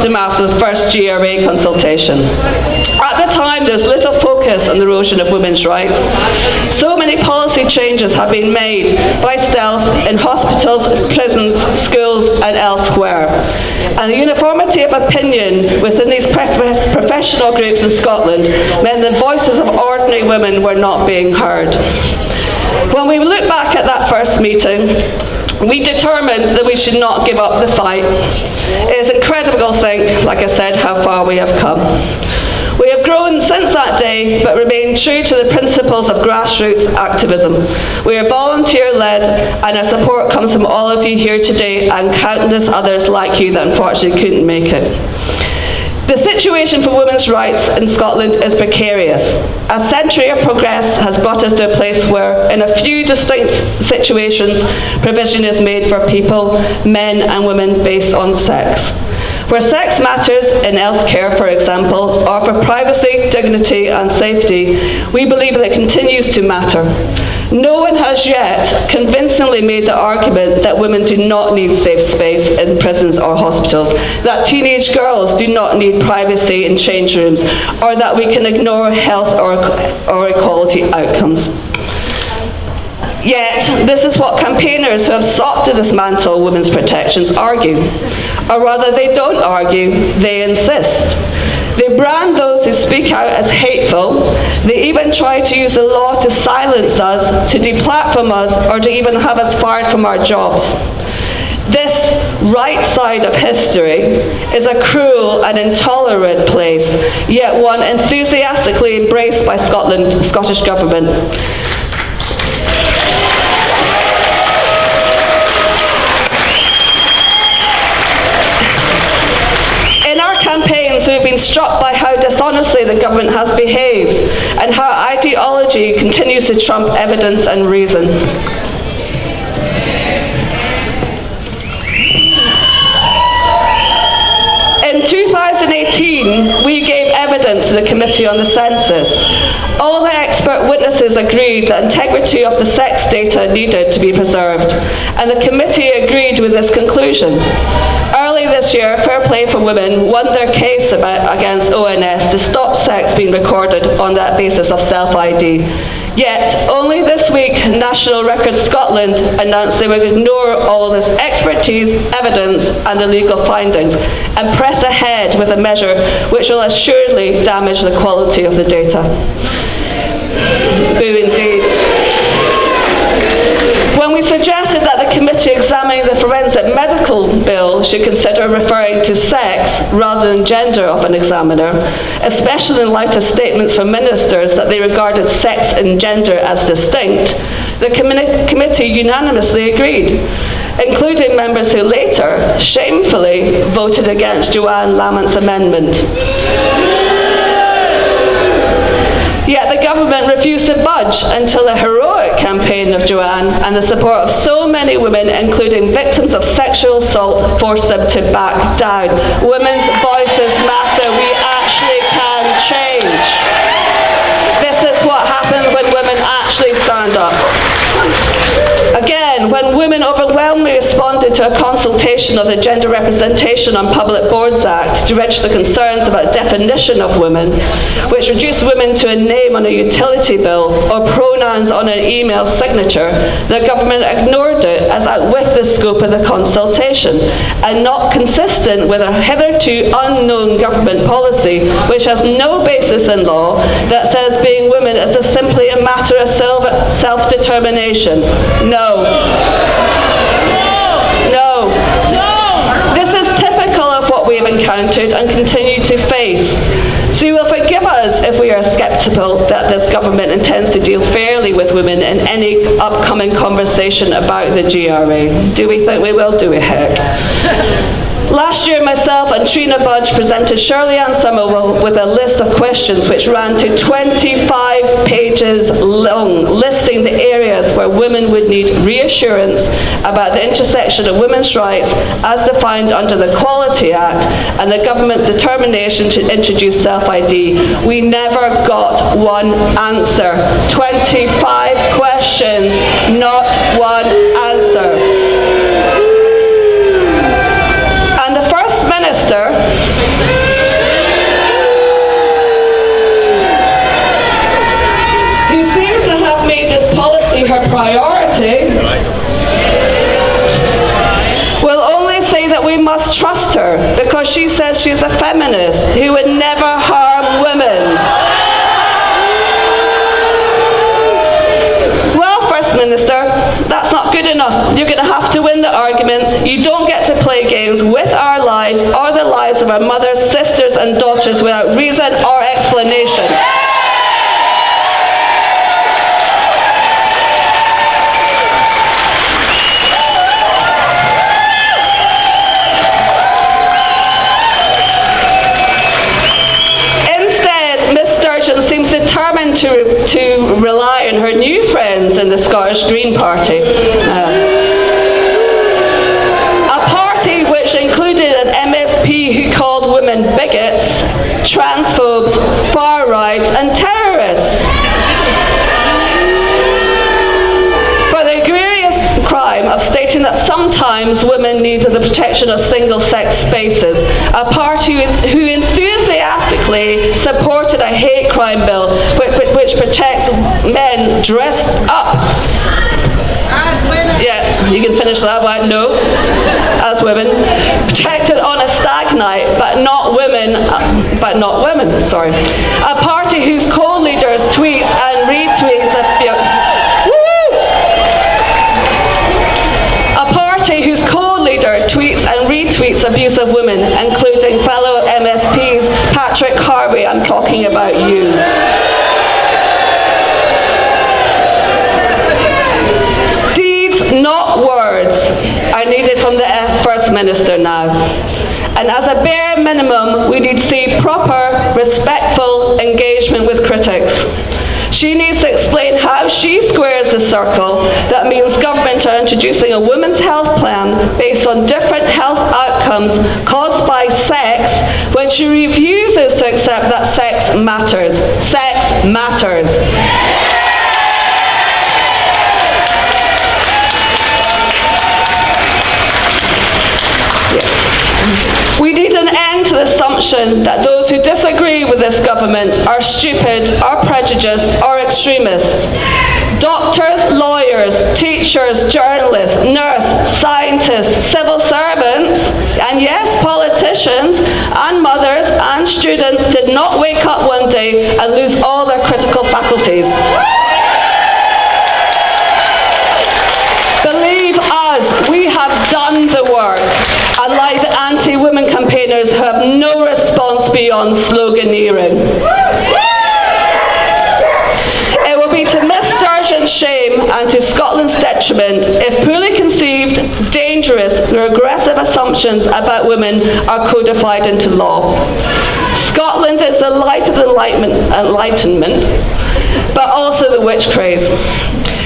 aftermath of the first GRA consultation. At the time, there's little focus on the erosion of women's rights. So many policy changes have been made by stealth in hospitals, prisons, schools and elsewhere. And the uniformity of opinion within these professional groups in Scotland meant the voices of ordinary women were not being heard. When we look back at that first meeting, we determined that we should not give up the fight. It is incredible to think, like I said, how far we have come. We have grown since that day, but remain true to the principles of grassroots activism. We are volunteer-led, and our support comes from all of you here today and countless others like you that unfortunately couldn't make it. The situation for women's rights in Scotland is precarious. A century of progress has brought us to a place where, in a few distinct situations, provision is made for people, men and women, based on sex. Where sex matters in healthcare, for example, or for privacy, dignity and safety, we believe that it continues to matter. No one has yet convincingly made the argument that women do not need safe space in prisons or hospitals, that teenage girls do not need privacy in change rooms, or that we can ignore health or equality outcomes. Yet, this is what campaigners who have sought to dismantle women's protections argue. Or rather, they don't argue, they insist. They brand those who speak out as hateful. They even try to use the law to silence us, to deplatform us, or to even have us fired from our jobs. This right side of history is a cruel and intolerant place, yet one enthusiastically embraced by Scottish Government. Who have been struck by how dishonestly the government has behaved and how ideology continues to trump evidence and reason. In 2018, we gave evidence to the Committee on the Census. All the expert witnesses agreed that integrity of the sex data needed to be preserved, and the committee agreed with this conclusion. Early this year, Fair Play for Women won their case against ONS to stop sex being recorded on that basis of self-ID. Yet, only this week, National Records Scotland announced they would ignore all this expertise, evidence and the legal findings and press ahead with a measure which will assuredly damage the quality of the data. Boo indeed. When we suggested that the committee examining the forensic medical bill should consider referring to sex rather than gender of an examiner, especially in light of statements from ministers that they regarded sex and gender as distinct, the committee unanimously agreed, including members who later, shamefully, voted against Joanne Lamont's amendment. Yet the government refused to budge until the heroic campaign of Joanne and the support of so many women, including victims of sexual assault, forced them to back down. Women's voices matter. We actually can change. This is what happens when women actually stand up. Again, when women overwhelmingly responded to a consultation of the Gender Representation on Public Boards Act to register concerns about definition of women, which reduced women to a name on a utility bill or pronouns on an email signature, the government ignored it as outwith the scope of the consultation and not consistent with a hitherto unknown government policy which has no basis in law that says being women is simply a matter of self-determination. No. This is typical of what we have encountered and continue to face. So you will forgive us if we are sceptical that this government intends to deal fairly with women in any upcoming conversation about the GRA. Do we think we will? Do we heck? Last year, myself and Trina Budge presented Shirley Ann Summerwell with a list of questions which ran to 25 pages long, listing the areas where women would need reassurance about the intersection of women's rights as defined under the Equality Act and the government's determination to introduce self-ID. We never got one answer. 25 questions, not one answer. And the First Minister this policy her priority, will only say that we must trust her because she says she's a feminist who would never harm women. Well, First Minister, that's not good enough. You're going to have to win the argument. You don't get to play games with our lives or the lives of our mothers, sisters and daughters without reason or explanation. Seems determined to rely on her new friends in the Scottish Green Party. A party which included an MSP who called women bigots, transphobes, far right and terrorists. For the egregious crime of stating that sometimes women need the protection of single-sex spaces, a party who enthusiastically supported a hate crime bill which protects men dressed up. As women. Yeah, you can finish that one. No, as women, protected on a stag night, but not women. Sorry, a party whose co-leaders tweets and retweets. Whose co-leader tweets and retweets abuse of women, including fellow MSPs Patrick Harvey. I'm talking about you. Deeds, not words, are needed from the First Minister now. And as a bare minimum, we need to see proper, respectful engagement with critics. She needs to explain how she squares the circle that means government are introducing a women's health plan based on different health outcomes caused by sex when she refuses to accept that sex matters. Sex matters. We need an end to the assumption that those who disagree with this government are stupid, or prejudiced, or extremists. Doctors, lawyers, teachers, journalists, nurses, scientists, civil servants, and yes, politicians, and mothers, and students did not wake up one day and lose all their critical faculties. Believe us, we have done the work. Unlike the anti-women campaigners who have no response beyond sloganeering. It will be to Miss Sturgeon's shame and to Scotland's detriment if poorly conceived, dangerous, regressive assumptions about women are codified into law. Scotland is the light of the Enlightenment, but also the witch craze.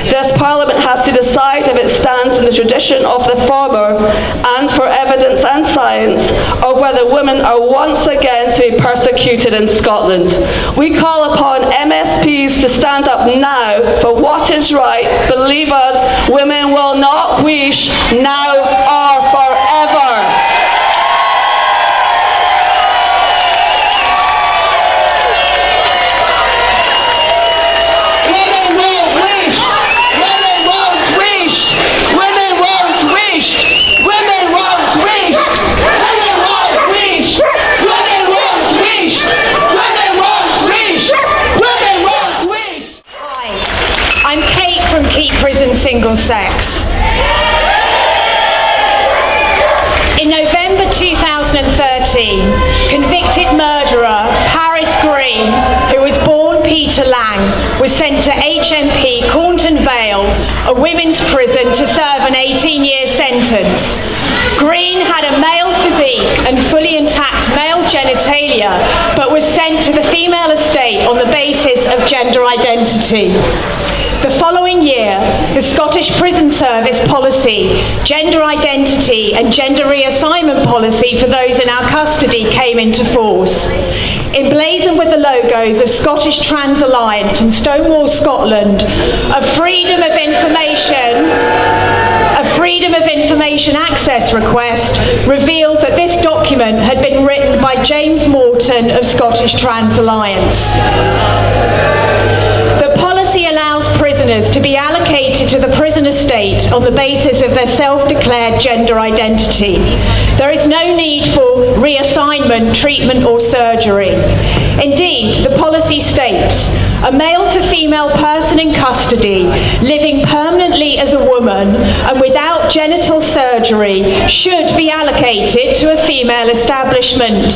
This Parliament has to decide if it stands in the tradition of the former and for evidence and science, or whether women are once again to be persecuted in Scotland. We call upon MSPs to stand up now for what is right. Believe us, women will not Wheesht now or forever. Single sex. In November 2013, convicted murderer Paris Green, who was born Peter Lang, was sent to HMP Cornton Vale, a women's prison, to serve an 18-year sentence. Green had a male physique and fully intact male genitalia, but was sent to the female estate on the basis of gender identity. The following year, the Scottish Prison Service policy, gender identity and gender reassignment policy for those in our custody came into force. Emblazoned with the logos of Scottish Trans Alliance and Stonewall Scotland, a Freedom of Information Access request revealed that this document had been written by James Morton of Scottish Trans Alliance. The policy allows prisoners to on the basis of their self-declared gender identity. There is no need for reassignment, treatment or surgery. Indeed, the policy states, a male to female person in custody living permanently as a woman and without genital surgery should be allocated to a female establishment.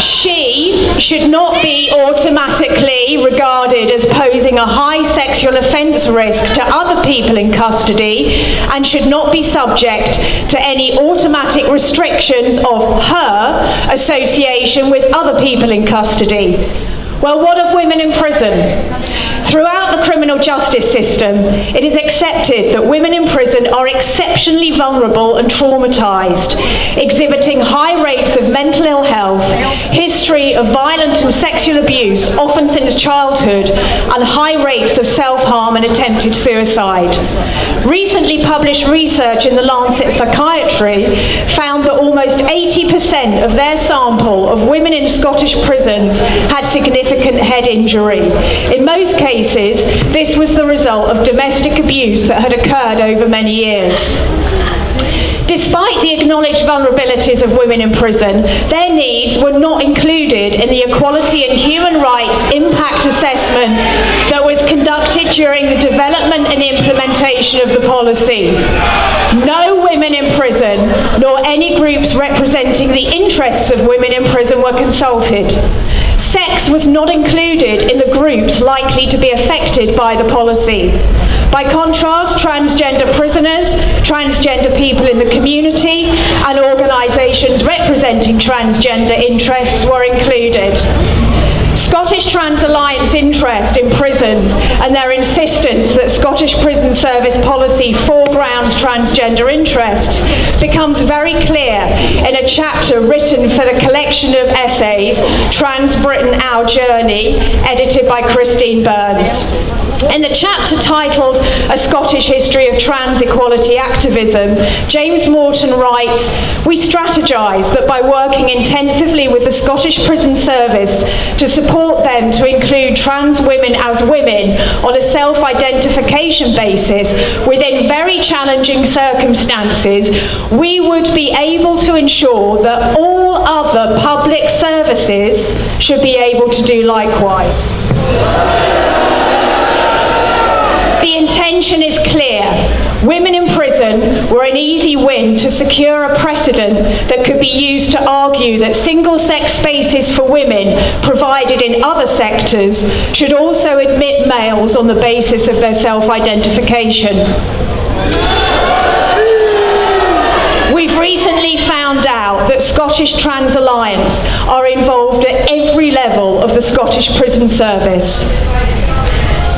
She should not be automatically regarded as posing a high sexual offence risk to other people in custody and should not be subject to any automatic restrictions of her association with other people in custody. Well, what of women in prison? Throughout the criminal justice system, it is accepted that women in prison are exceptionally vulnerable and traumatised, exhibiting high rates of mental ill health, history of violent and sexual abuse, often since childhood, and high rates of self-harm and attempted suicide. Recently published research in the Lancet Psychiatry found that almost 80% of their sample of women in Scottish prisons had significant head injury. In most cases, this was the result of domestic abuse that had occurred over many years. Despite the acknowledged vulnerabilities of women in prison, their needs were not included in the Equality and Human Rights Impact Assessment that was conducted during the development and implementation of the policy. No women in prison, nor any groups representing the interests of women in prison were consulted. Sex was not included in the groups likely to be affected by the policy. By contrast, transgender prisoners, transgender people in the community, and organisations representing transgender interests were included. Scottish Trans Alliance interest in prisons and their insistence that Scottish Prison Service policy foregrounds transgender interests becomes very clear in a chapter written for the collection of essays, Trans Britain, Our Journey, edited by Christine Burns. In the chapter titled A Scottish History of Trans Equality Activism, James Morton writes, "We strategise that by working intensively with the Scottish Prison Service to support them to include trans women as women on a self-identification basis within very challenging circumstances, we would be able to ensure that all other public services should be able to do likewise." The intention is clear. Women in prison were an easy win to secure a precedent that could be used to argue that single-sex spaces for women provided in other sectors should also admit males on the basis of their self-identification. We've recently found out that Scottish Trans Alliance are involved at every level of the Scottish Prison Service.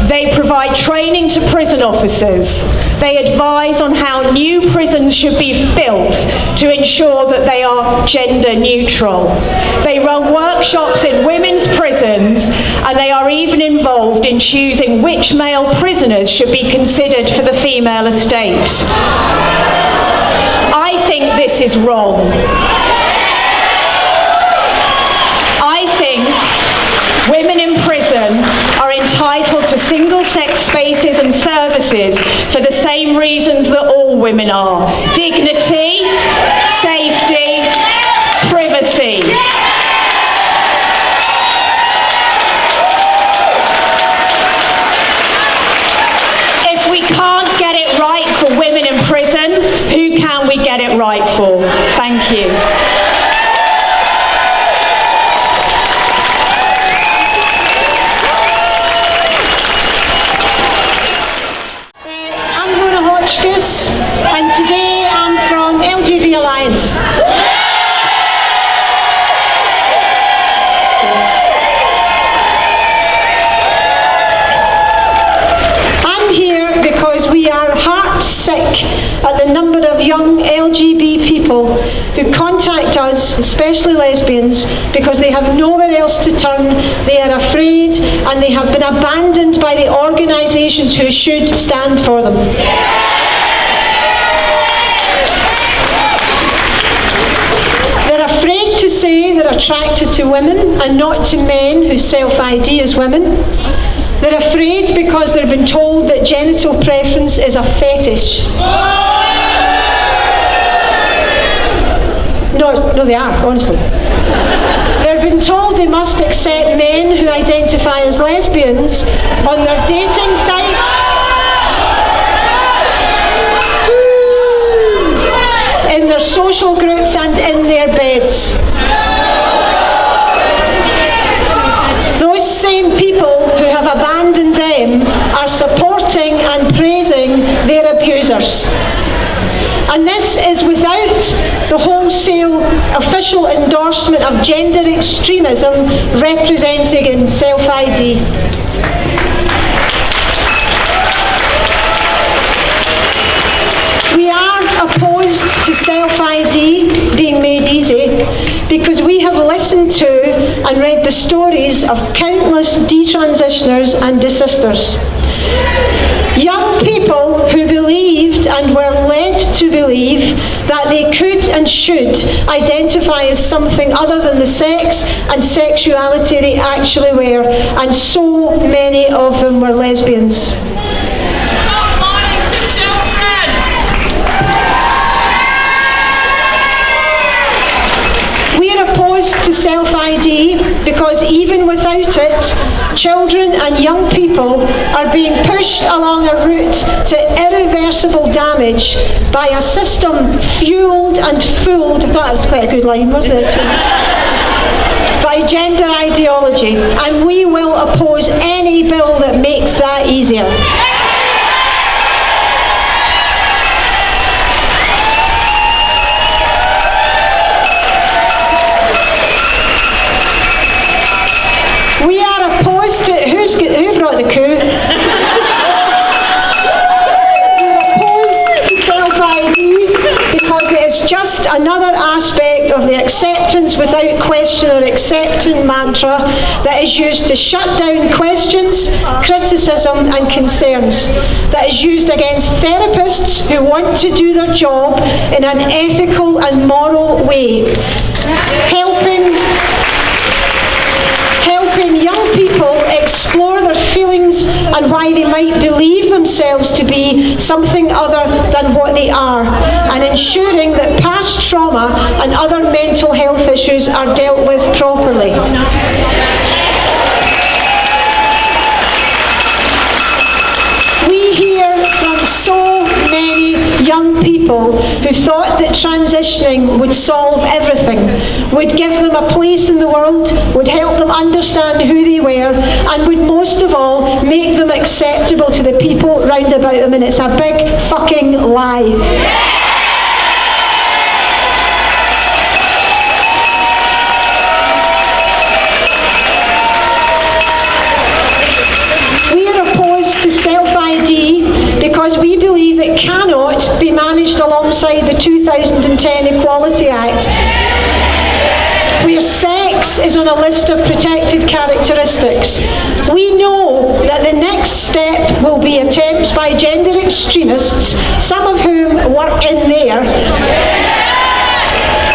They provide training to prison officers. They advise on how new prisons should be built to ensure that they are gender neutral. They run workshops in women's prisons, and they are even involved in choosing which male prisoners should be considered for the female estate. I think this is wrong. I think women in prison are entitled to single-sex spaces and services for the same reasons that all women are: dignity, safety, privacy. If we can't get it right for women in prison, who can we get it right for? Thank you. Hotchkiss, and today I'm from LGBT Alliance. I'm here because we are heart-sick at the number of young LGBT people who contact us, especially lesbians, because they have nowhere else to turn, they are afraid, and they have been abandoned by the organisations who should stand for them. They're afraid to say they're attracted to women and not to men who self-ID as women. They're afraid because they've been told that genital preference is a fetish. No, they are, honestly. They've been told they must accept men who identify as lesbians on their dating sites, in their social groups and in their beds. Those same people who have abandoned them are supporting and praising their abusers. And this is without the wholesale official endorsement of gender extremism represented in self-ID. We are opposed to self-ID being made easy because we have listened to and read the stories of countless detransitioners and desisters. Young people who believed and were led to believe that they could and should identify as something other than the sex and sexuality they actually were, and so many of them were lesbians. To self-ID because even without it, children and young people are being pushed along a route to irreversible damage by a system fueled and fooled, that was quite a good line, wasn't it? By gender ideology, and we will oppose any bill that makes that easier. Who brought the coup? We're opposed to self-ID because it is just another aspect of the acceptance without question or acceptance mantra that is used to shut down questions, criticism and concerns, that is used against therapists who want to do their job in an ethical and moral way, helping young people explore their feelings and why they might believe themselves to be something other than what they are, and ensuring that past trauma and other mental health issues are dealt with properly. We hear from so many young people who thought that transitioning would solve everything, would give them a place in the world, would help them understand who they were, and would most of all make them acceptable to the people round about them, and it's a big fucking lie. Because we believe it cannot be managed alongside the 2010 Equality Act, where sex is on a list of protected characteristics. We know that the next step will be attempts by gender extremists, some of whom work in there,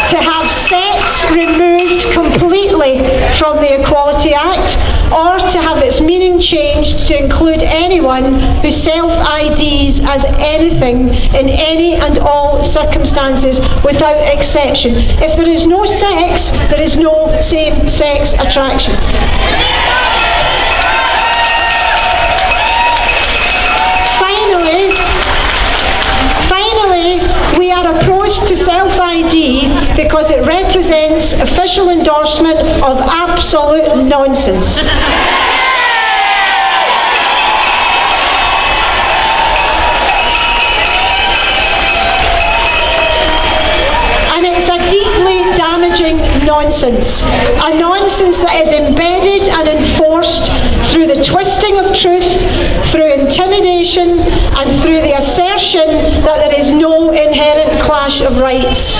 to have sex removed completely from the Equality Act, or to have its meaning changed to include anyone who self-IDs as anything in any and all circumstances without exception. If there is no sex, there is no same-sex attraction. Finally, we are opposed to self-ID because it represents official endorsement of absolute nonsense. And it's a deeply damaging nonsense. A nonsense that is embedded and enforced through the twisting of truth, through intimidation, and through the assertion that there is no inherent clash of rights.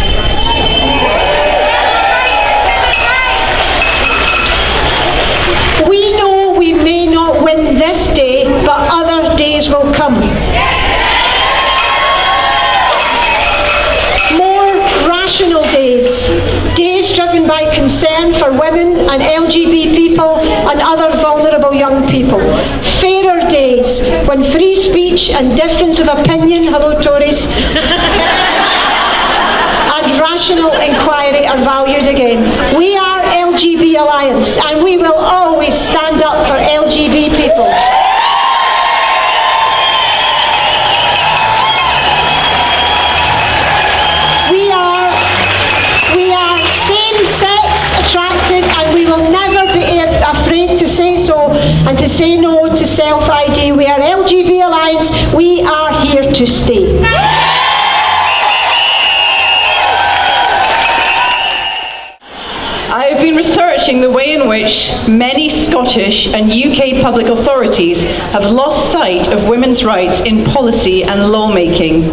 We know we may not win this day, but other days will come. More rational days driven by concern for women and LGBT people and other vulnerable young people. Fairer days when free speech and difference of opinion, hello Tories, and rational inquiry are valued again. We are LGB Alliance and we will always stand up for LGB people. We are same-sex attracted and we will never be afraid to say so and to say no to self-ID. We are LGB Alliance, we are here to stay. I have been researching the way in which many Scottish and UK public authorities have lost sight of women's rights in policy and lawmaking.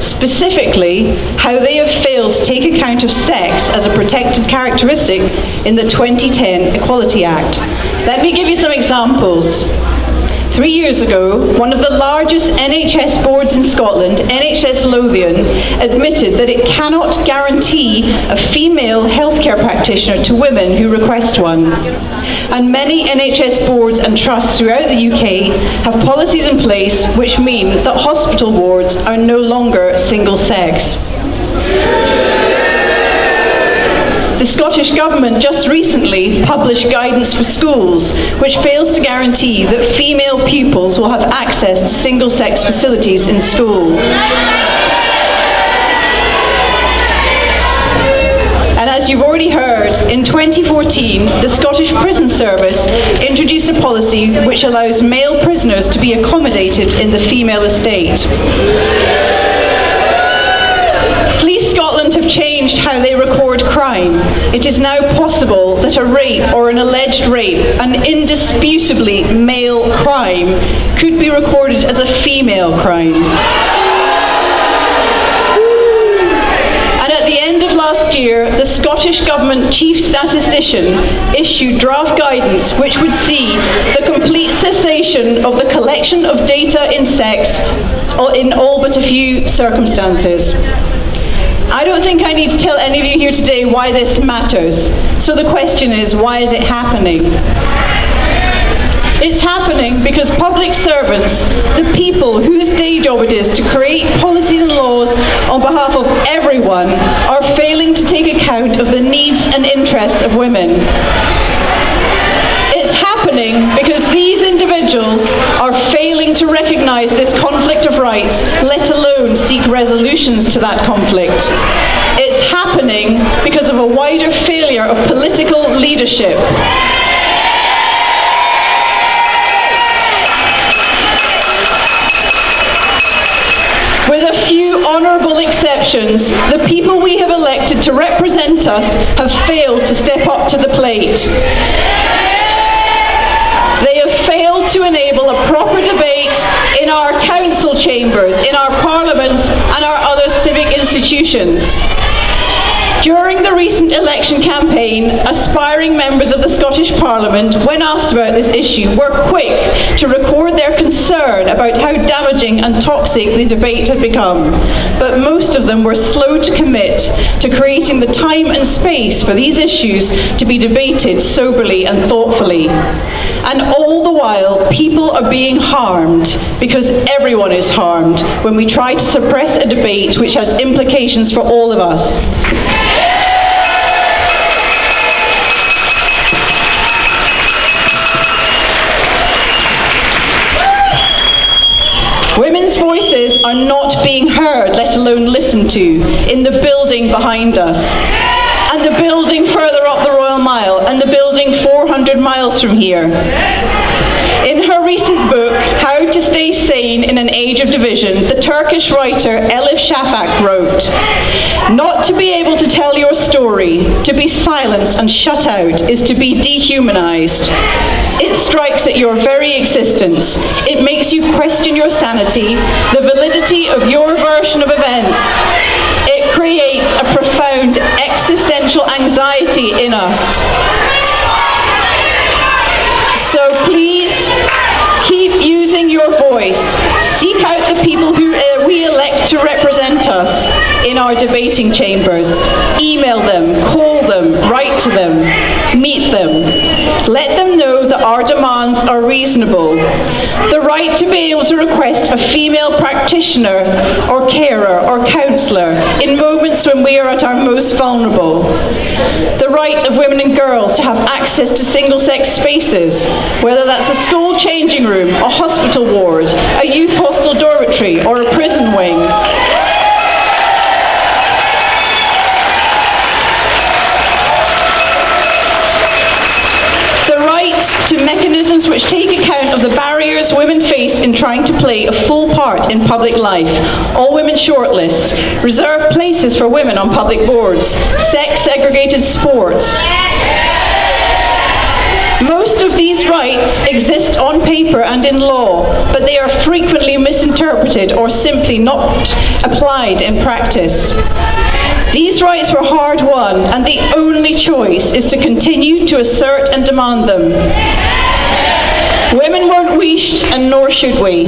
Specifically, how they have failed to take account of sex as a protected characteristic in the 2010 Equality Act. Let me give you some examples. 3 years ago, one of the largest NHS boards in Scotland, NHS Lothian, admitted that it cannot guarantee a female healthcare practitioner to women who request one. And many NHS boards and trusts throughout the UK have policies in place which mean that hospital wards are no longer single-sex. The Scottish Government just recently published guidance for schools which fails to guarantee that female pupils will have access to single-sex facilities in school. And as you've already heard, in 2014, the Scottish Prison Service introduced a policy which allows male prisoners to be accommodated in the female estate. Police Scotland have changed how they record crime. It is now possible that a rape or an alleged rape, an indisputably male crime, could be recorded as a female crime. And at the end of last year, the Scottish Government Chief Statistician issued draft guidance which would see the complete cessation of the collection of data in sex in all but a few circumstances. I don't think I need to tell any of you here today why this matters. So the question is, why is it happening? It's happening because public servants, the people whose day job it is to create policies and laws on behalf of everyone, are failing to take account of the needs and interests of women. It's happening because these individuals are failing to recognise this conflict of rights, let alone seek resolutions to that conflict. It's happening because of a wider failure of political leadership. With a few honourable exceptions, the people we have elected to represent us have failed to step up to the plate. They have failed to enable a proper debate in our council chambers, in our parliaments and our other civic institutions. During the recent election campaign, aspiring members of the Scottish Parliament, when asked about this issue, were quick to record their concern about how damaging and toxic the debate had become. But most of them were slow to commit to creating the time and space for these issues to be debated soberly and thoughtfully. And all the while, people are being harmed, because everyone is harmed when we try to suppress a debate which has implications for all of us. Women's voices are not being heard, let alone listened to, in the building behind us, and the building further up the Royal Mile, and the building 400 miles from here. In her recent book, How to Stay Sane in an Age of Division, the Turkish writer Elif Shafak wrote, "Not to be able to tell your story, to be silenced and shut out, is to be dehumanized. It strikes at your very existence. It makes you question your sanity, the validity of your version of events. It creates a profound existential anxiety in us. So please, keep using your voice. Seek out the people who we elect to represent us in our debating chambers. Email them, call them, write to them, meet meet them. Let them know that our demands are reasonable. The right to be able to request a female practitioner or carer or councillor in moments when we are at our most vulnerable. The right of women and girls to have access to single-sex spaces, whether that's a school changing room, a hospital ward, a youth hostel dormitory or a prison wing. To mechanisms which take account of the barriers women face in trying to play a full part in public life. All women shortlists, reserved places for women on public boards, sex-segregated sports. Most of these rights exist on paper and in law, but they are frequently misinterpreted or simply not applied in practice. These rights were hard won, and the only choice is to continue to assert and demand them. Women weren't Wheesht, and nor should we.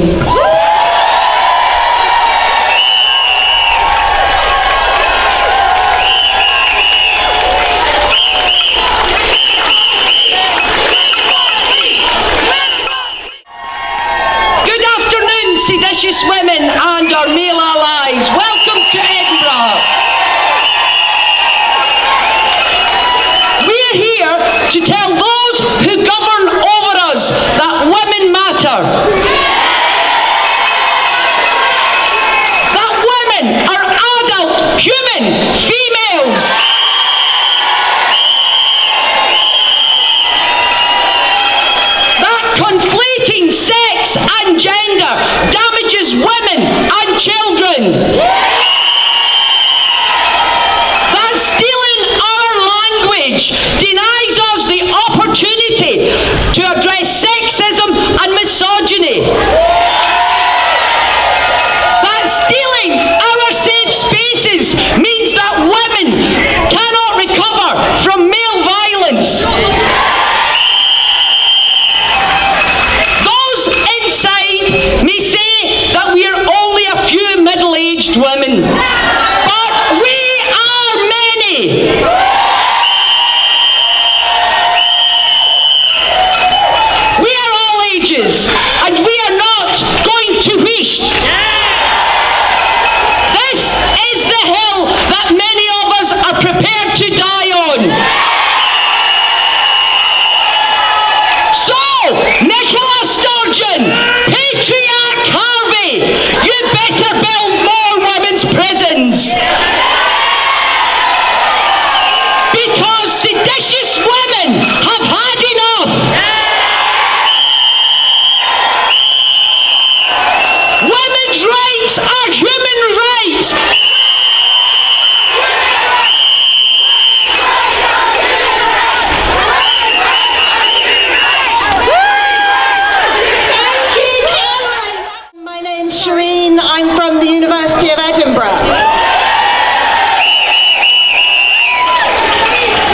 Good afternoon, seditious women and our male allies. Welcome to Edinburgh. To tell those who govern over us that women matter. That women are adult, human, females. That conflating sex and gender damages women and children. That stealing our language denies us the opportunity to address sexism and misogyny. That stealing our safe spaces means that women cannot recover from male violence. Those inside may say that we are only a few middle-aged women, but we are many. And we are not going to Wheesht. This is the hill that many of us are prepared to die on. So, Nicola Sturgeon, Patriarch Harvey, you better build more women's prisons. Because seditious women have had enough. Women's rights are human rights. My name's Shereen. I'm from the University of Edinburgh.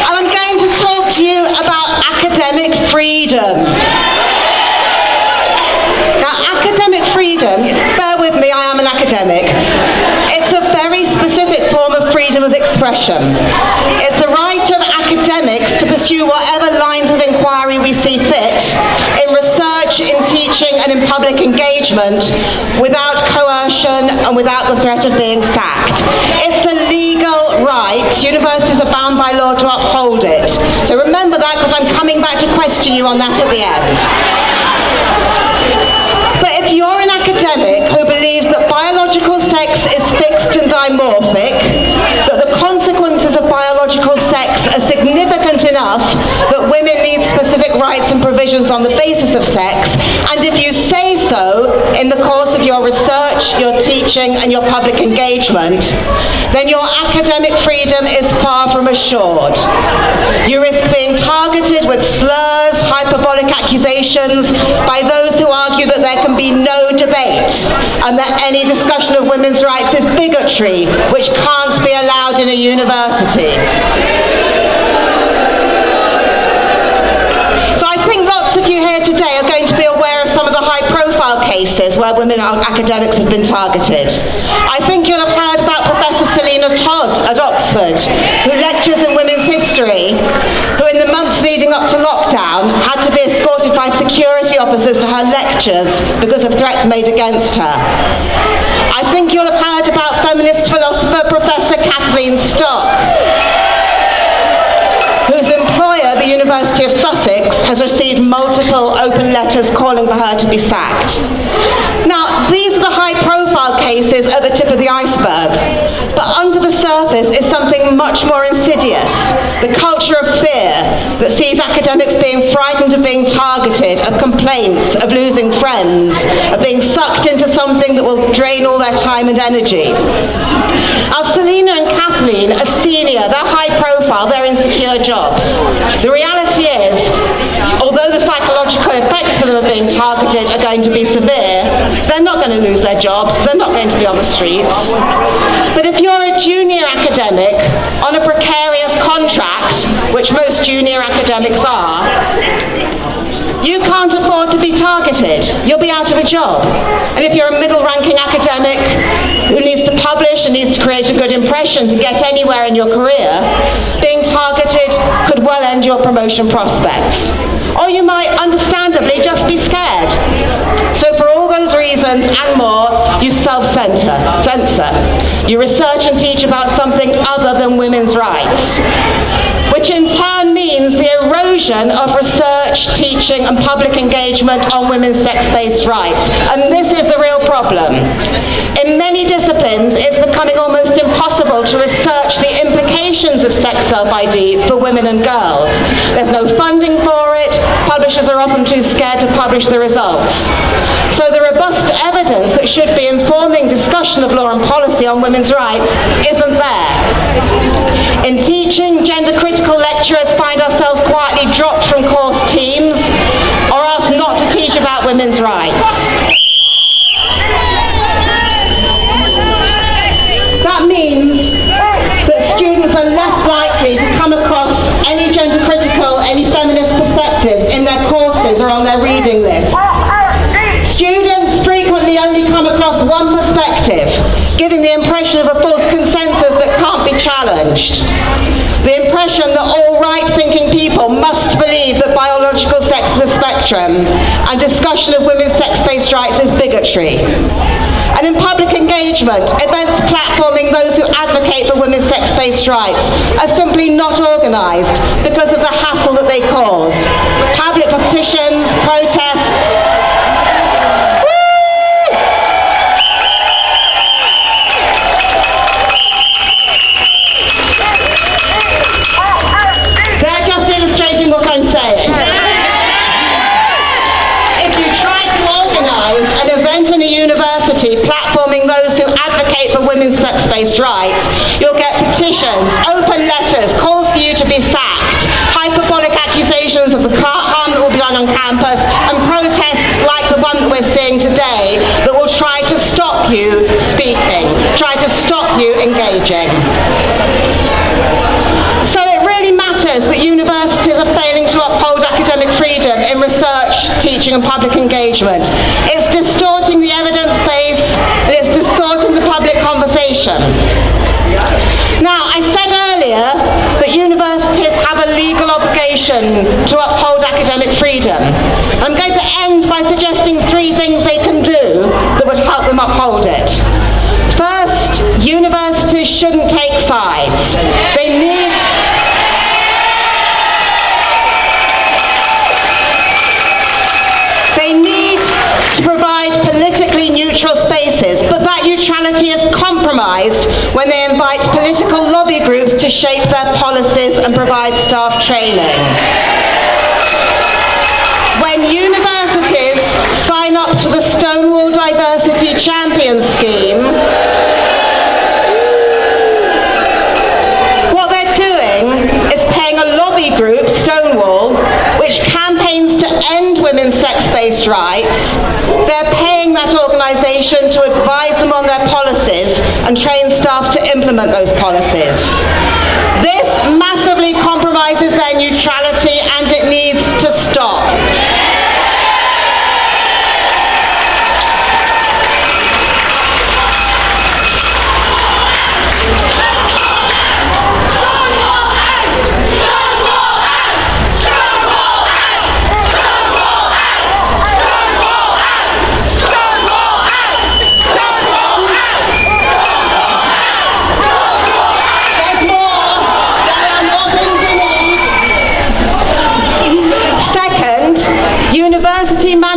And I'm going to talk to you about academic freedom. Academic freedom, bear with me, I am an academic. It's a very specific form of freedom of expression. It's the right of academics to pursue whatever lines of inquiry we see fit in research, in teaching and in public engagement without coercion and without the threat of being sacked. It's a legal right. Universities are bound by law to uphold it. So remember that, because I'm coming back to question you on that at the end. But if you're an academic who believes that biological sex is fixed and dimorphic, that the consequences of biological sex are significant enough that women need specific rights and provisions on the basis of sex, and if you say so in the course of your research, your teaching and your public engagement, then your academic freedom is far from assured. You risk being targeted with slurs, hyperbolic accusations by those who argue that there can be no debate and that any discussion of women's rights is bigotry, which can't be allowed in a university. So I think lots of you here today are going to be aware of some of the high-profile cases where women academics have been targeted. I think you'll have heard about Professor Selina Todd at Oxford, who lectures in women's history, who in the months leading leading up to lockdown had to be escorted by security officers to her lectures because of threats made against her. I think you'll have heard about feminist philosopher Professor Kathleen Stock, whose employer, the University of Sussex, has received multiple open letters calling for her to be sacked. Now, these are the high-profile cases at the tip of the iceberg, but under the surface is something much more insidious, the culture of fear that sees academics being frightened of being targeted, of complaints, of losing friends, of being sucked into something that will drain all their time and energy. Now, Selina and Kathleen are senior, they're high-profile, they're in secure jobs. The reality is, although the psychological effects for them of being targeted are going to be severe, they're not going to lose their jobs, they're not going to be on the streets. But if you're a junior academic on a precarious contract, which most junior academics are, you can't afford to be targeted. You'll be out of a job. And if you're a middle-ranking academic who needs to publish and needs to create a good impression to get anywhere in your career, being targeted could well end your promotion prospects. Or you might understandably just be scared. So for all those reasons and more, you self-censor. You research and teach about something other than women's rights, which in turn means the erosion of research, teaching and public engagement on women's sex-based rights. And this is the real problem. In many disciplines, it's becoming almost impossible to research the implications of sex self-ID for women and girls. There's no funding for it. Publishers are often too scared to publish the results. So the robust evidence that should be informing discussion of law and policy on women's rights isn't there. In teaching, gender-critical lecturers find ourselves quietly dropped from course teams or asked not to teach about women's rights. That means that students are less likely to come across any gender-critical, any feminist perspectives in their courses or on their reading lists. Students frequently only come across one perspective, giving the impression of a false consensus that can't be challenged. The impression that all right-thinking people must believe that biological sex is a spectrum and discussion of women's sex-based rights is bigotry. And in public engagement, events platforming those who advocate for women's sex-based rights are simply not organised because of the hassle that they cause. Public petitions, protests. They're just illustrating what I'm saying. If you try to organise an event in a university platforming those who advocate for women's sex-based rights, you'll get petitions, open letters, calls for you to be sacked, hyperbolic accusations of the harm that will be done on campus, and protests like the one that we're seeing today that will try to stop you speaking, try to stop you engaging. So it really matters that universities are failing to uphold academic freedom in research, teaching and public engagement. It's distorting the evidence base and it's distorting the public conversation. Now, I said earlier that universities have a legal obligation to uphold academic freedom. I'm going to end by suggesting 3 things they can do that would help them uphold it. First, universities shouldn't take sides. They need to provide politically neutral spaces, but that neutrality is compromised when they invite political lobby groups to shape their policies and provide staff training. When universities sign up to the Stonewall Diversity Champion Scheme, what they're doing is paying a lobby group, Stonewall, which campaigns to end women's sex-based rights. They're paying that organisation to advise them on their policies and train staff to implement those policies. This massively compromises their neutrality and it needs to stop.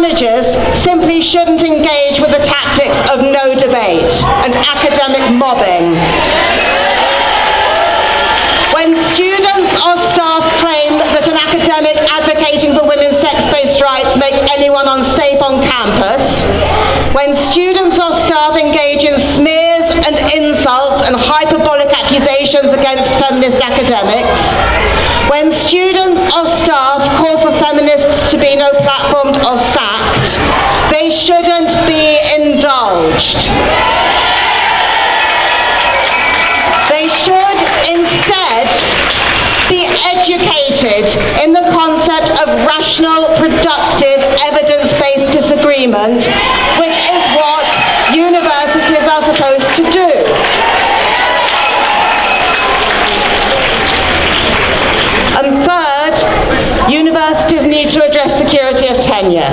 managers simply shouldn't engage with the tactics of no debate and academic mobbing. When students or staff claim that an academic advocating for women's sex-based rights makes anyone unsafe on campus, when students or staff engage in smears and insults and hyperbolic accusations against feminist academics, when students or staff call for feminists to be no platformed or sacked, they shouldn't be indulged. They should instead be educated in the concept of rational, productive, evidence-based disagreement, which is what universities are supposed to do. And third, universities need to address security of tenure.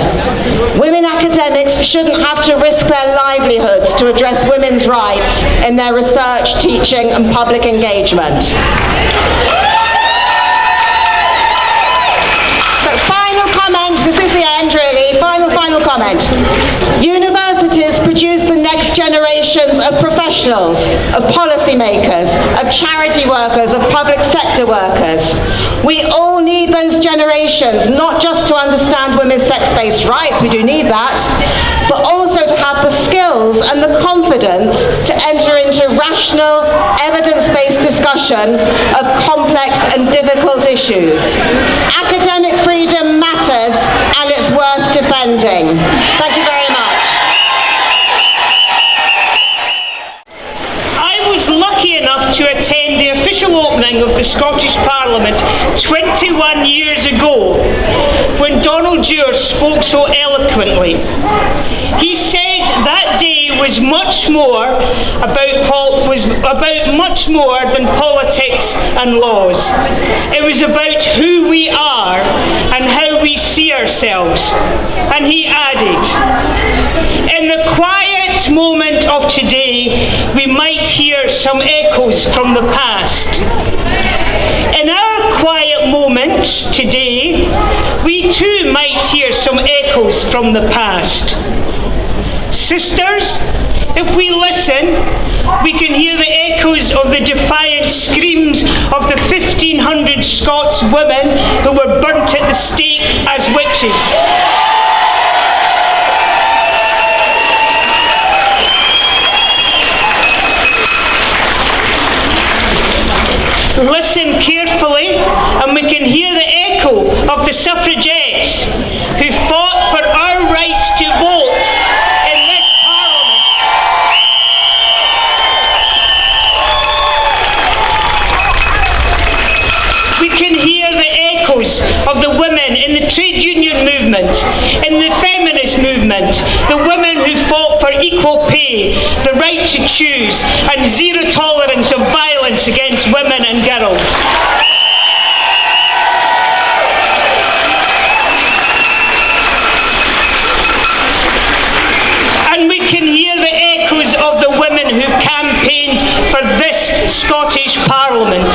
Women academics shouldn't have to risk their livelihoods to address women's rights in their research, teaching, and public engagement. So final comment, this is the end really, final comment. Universities produce the next generations of professionals, of policymakers, of charity workers, of public sector workers. We all need those generations, not just to understand women's sex-based rights, we do need that, but also to have the skills and the confidence to enter into rational, evidence-based discussion of complex and difficult issues. Academic freedom matters and it's worth defending. Thank you very much. I was lucky enough to attend the official opening of the Scottish Parliament 21 years ago when Donald Dewar spoke so eloquently. He said that day was much more about much more than politics and laws. It was about who we are and how we see ourselves. And he added, in the quiet moment of today, we might hear some echoes from the past. In our quiet moments today, we too might hear some echoes from the past. Sisters, if we listen, we can hear the echoes of the defiant screams of the 1,500 Scots women who were burnt at the stake as witches. Listen carefully and we can hear the echo of the suffragettes who fought for our rights to vote in this Parliament. We can hear the echoes of the women in the trade union movement, in the feminist movement, the women who fought for equal pay, the right to choose, and zero tolerance of violence against women and girls. And we can hear the echoes of the women who campaigned for this Scottish Parliament.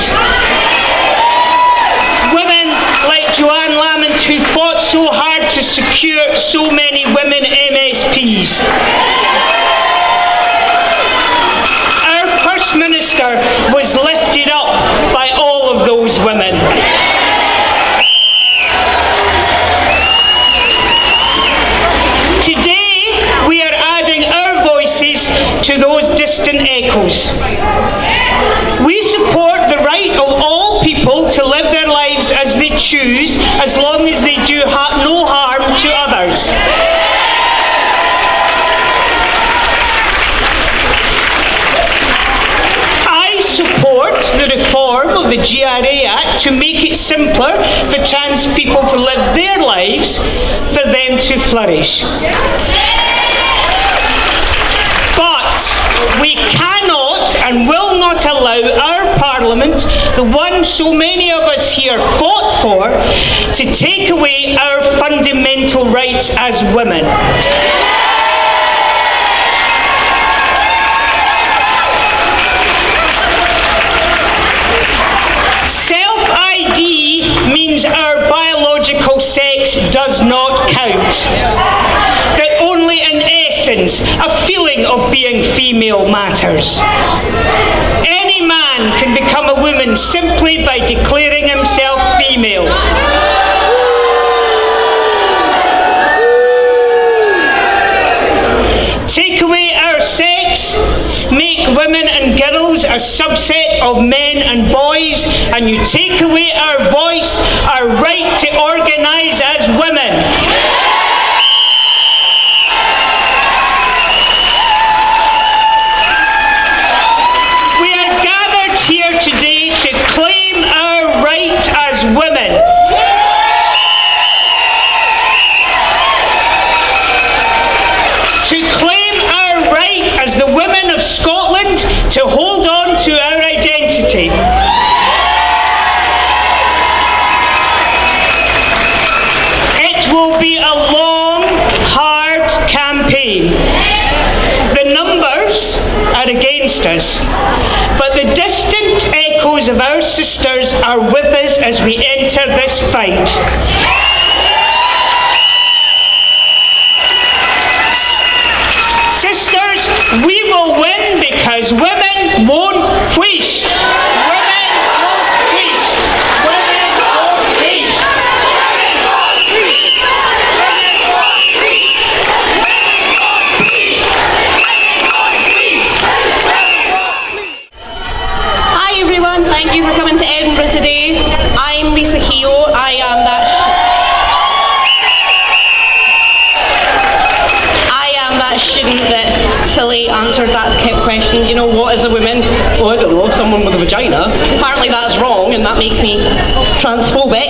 Women like Joanne Lamont who fought so hard to secure so many women MSPs. Our First Minister was lifted up by all of those women. Today, we are adding our voices to those distant echoes. We support the right of all people to live their lives as they choose, as long as they do no harm to others. I support the reform of the GRA Act to make it simpler for trans people to live their lives, for them to flourish. But we cannot and will not allow our Parliament, the one so many of us here fought for, to take away our fundamental rights as women. Self-ID means our biological sex does not count. out that only in essence a feeling of being female matters. Any man can become a woman simply by declaring himself female. Take away our sex, make women and girls a subset of men and boys, and you take away our voice, our right to organise as women. We are gathered here today to claim our right as women. To claim our right as the women of Scotland to hold on to our identity. It will be a long, hard campaign. The numbers are against us, but the distant echoes of our sisters are with us as we enter this fight. Sisters, we will win because women won't wheesht. Women won't wheesht. Women won't wheesht. Women won't wheesht. Women won't wheesht. Women won't wheesht. Women won't wheesht. Hi everyone, thank you for coming to Edinburgh today. I'm Lisa Keogh. I am that student that silly answered that question, you know, what is a woman? Oh, I don't know, someone with a vagina. Apparently that's wrong and that makes me transphobic.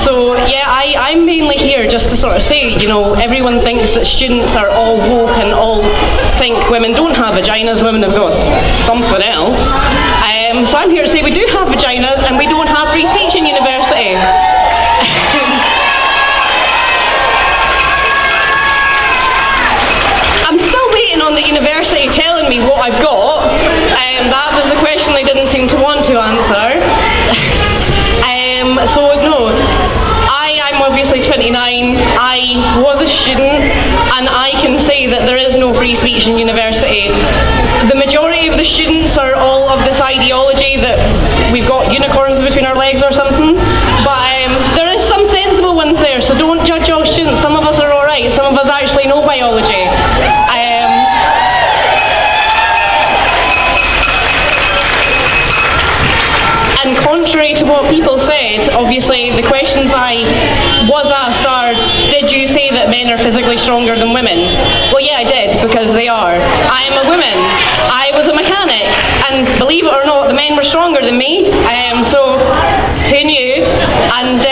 So yeah, I'm mainly here just to sort of say, you know, everyone thinks that students are all woke and all think women don't have vaginas, women have got something else. So I'm here to say we do have vaginas and we don't have free speech in university. I'm still waiting on the university telling me what I've got. That was the question they didn't seem to want to answer. So no, I'm obviously 29, I was a student, and I can say that there is no free speech in university. The majority of the students are all of this ideology that we've got unicorns between our legs or something, but there is some sensible ones there, so don't judge all students. Some of us are alright, some of us actually know biology. And contrary to what people said, obviously the questions I was asked are, did you say that men are physically stronger than women? Well yeah, I did, because they are. I am a woman. I was a mechanic, and believe it or not, the men were stronger than me, so who knew? And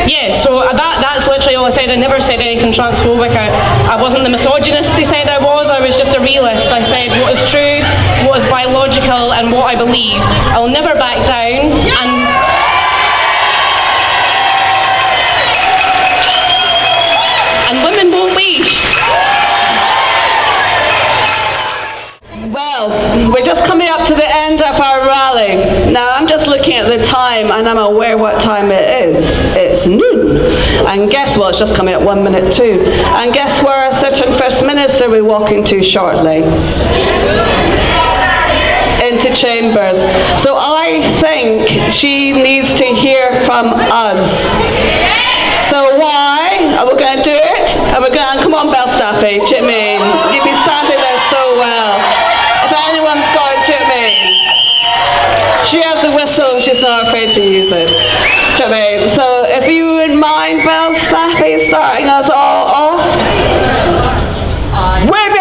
yeah, so that's literally all I said. I never said anything transphobic. I wasn't the misogynist they said I was just a realist. I said what is true, what is biological, and what I believe. I'll never back down, and women won't wheesht. Well, we're just coming up to the end of our rally. Now I'm just looking at the time and I'm aware what time it is. It's noon. And guess what? It's just coming at 1 minute to. And guess where a certain First Minister we're walking to shortly? Into chambers. So I think she needs to hear from us. So why are we going to do it? Are we going to, come on Belstaffy, Jimmy, you've been standing there so well. If anyone's got Jimmy, she has the whistle, she's not afraid to use it. Jimmy, so if you wouldn't mind Belstaffy starting us all off. Women